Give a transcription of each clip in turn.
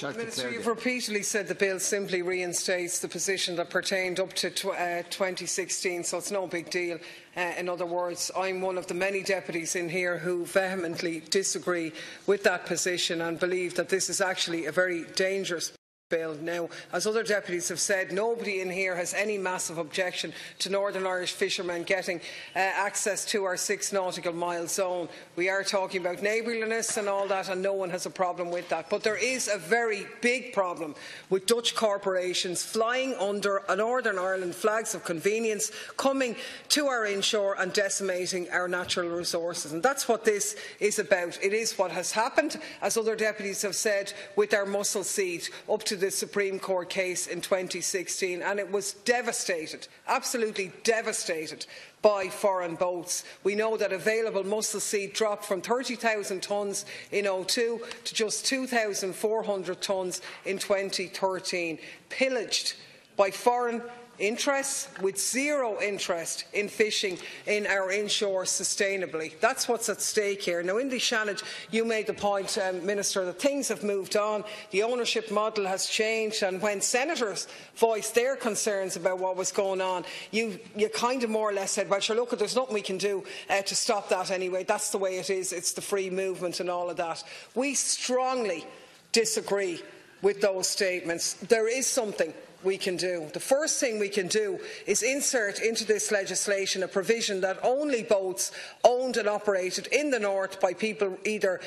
Minister, you've repeatedly said the bill simply reinstates the position that pertained up to 2016, so it's no big deal. In other words, I'm one of the many deputies in here who vehemently disagree with that position and believe that this is actually a very dangerous bill. Now, as other deputies have said, nobody in here has any massive objection to Northern Irish fishermen getting access to our 6 nautical mile zone. We are talking about neighbourliness and all that, and no one has a problem with that. But there is a very big problem with Dutch corporations flying under Northern Ireland flags of convenience, coming to our inshore and decimating our natural resources. And that's what this is about. It is what has happened, as other deputies have said, with our mussel seed up to the Supreme Court case in 2016, and it was devastated, absolutely devastated, by foreign boats. We know that available mussel seed dropped from 30,000 tonnes in 2002 to just 2,400 tonnes in 2013, pillaged by foreign interests with zero interest in fishing in our inshore sustainably. That's what's at stake here. Now, in the Shannon, you made the point, Minister, that things have moved on, the ownership model has changed, and when senators voiced their concerns about what was going on, you kind of more or less said, well, sure, look, there's nothing we can do to stop that anyway. That's the way it is. It's the free movement and all of that. We strongly disagree with those statements. There is something we can do. The first thing we can do is insert into this legislation a provision that only boats owned and operated in the north by people either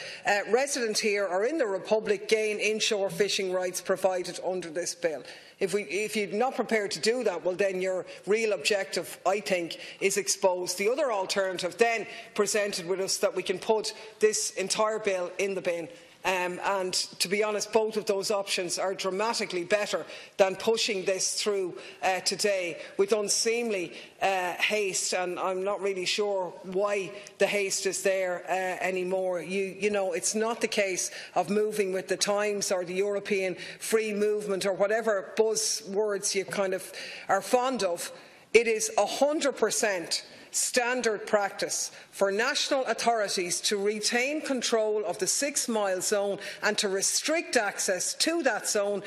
resident here or in the Republic gain inshore fishing rights provided under this bill. If you're not prepared to do that, well then your real objective, I think, is exposed. The other alternative then presented with us that we can put this entire bill in the bin. And to be honest, both of those options are dramatically better than pushing this through today with unseemly haste, and I'm not really sure why the haste is there anymore. You know, it's not the case of moving with the times or the European free movement or whatever buzzwords you kind of are fond of. It is 100% standard practice for national authorities to retain control of the 6 mile zone and to restrict access to that zone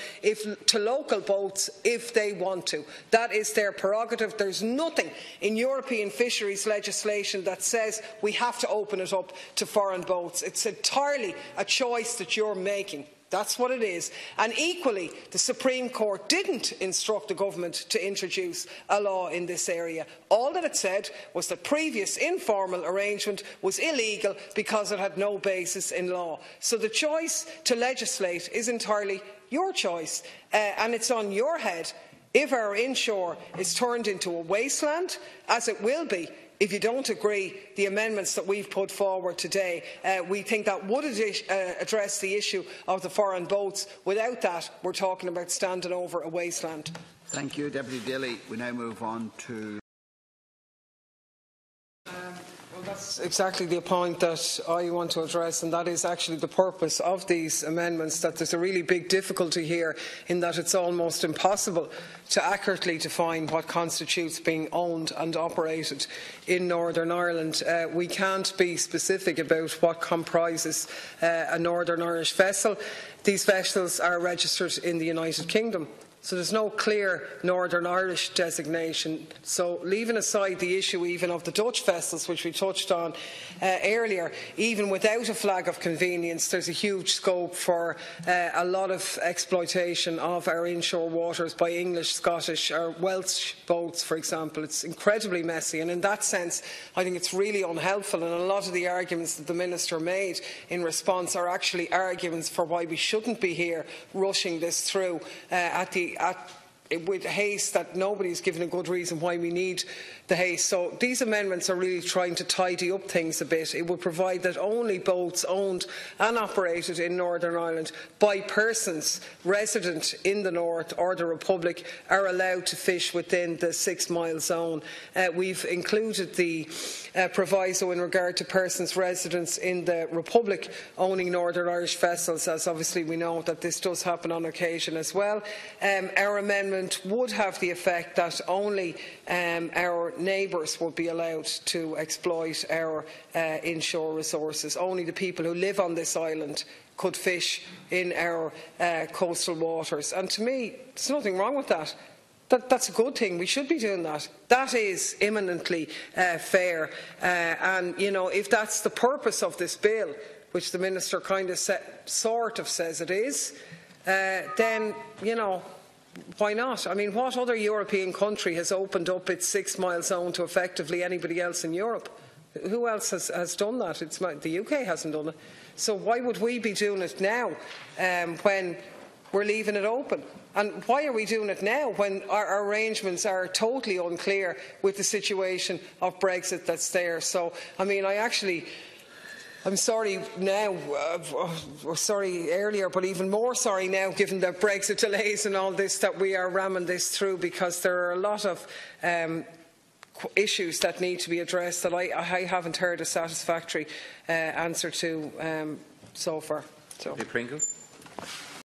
to local boats if they want to. That is their prerogative. There is nothing in European fisheries legislation that says we have to open it up to foreign boats. It's entirely a choice that you're making. That's what it is. And equally, the Supreme Court didn't instruct the government to introduce a law in this area. All that it said was the previous informal arrangement was illegal because it had no basis in law. So the choice to legislate is entirely your choice, and it's on your head if our inshore is turned into a wasteland, as it will be. If you don't agree the amendments that we've put forward today, we think that would address the issue of the foreign boats. Without that, we're talking about standing over a wasteland. Thank you, Deputy Daly. We now move on to... That's exactly the point that I want to address, and that is actually the purpose of these amendments, that there's a really big difficulty here in that it's almost impossible to accurately define what constitutes being owned and operated in Northern Ireland. We can't be specific about what comprises a Northern Irish vessel. These vessels are registered in the United Kingdom. So there's no clear Northern Irish designation. So leaving aside the issue even of the Dutch vessels, which we touched on earlier, even without a flag of convenience, there's a huge scope for a lot of exploitation of our inshore waters by English, Scottish or Welsh boats, for example. It's incredibly messy, and in that sense I think it's really unhelpful, and a lot of the arguments that the Minister made in response are actually arguments for why we shouldn't be here rushing this through with haste that nobody's given a good reason why we need the haste. So these amendments are really trying to tidy up things a bit. It would provide that only boats owned and operated in Northern Ireland by persons resident in the North or the Republic are allowed to fish within the 6 mile zone. We've included the proviso in regard to persons residents in the Republic owning Northern Irish vessels, as obviously we know that this does happen on occasion as well. Our amendment would have the effect that only our neighbours would be allowed to exploit our inshore resources. Only the people who live on this island could fish in our coastal waters. And to me, there's nothing wrong with that. That's a good thing. We should be doing that. That is imminently fair. And, you know, if that's the purpose of this bill, which the Minister kind of sort of says it is, then, you know, why not? I mean, what other European country has opened up its 6 mile zone to effectively anybody else in Europe? Who else has done that? The UK hasn't done it. So why would we be doing it now when we're leaving it open? And why are we doing it now when our arrangements are totally unclear with the situation of Brexit that's there? So, I mean, I'm sorry now, sorry earlier, but even more sorry now, given the Brexit delays and all this, that we are ramming this through, because there are a lot of issues that need to be addressed that I haven't heard a satisfactory answer to so far. So. Pringle.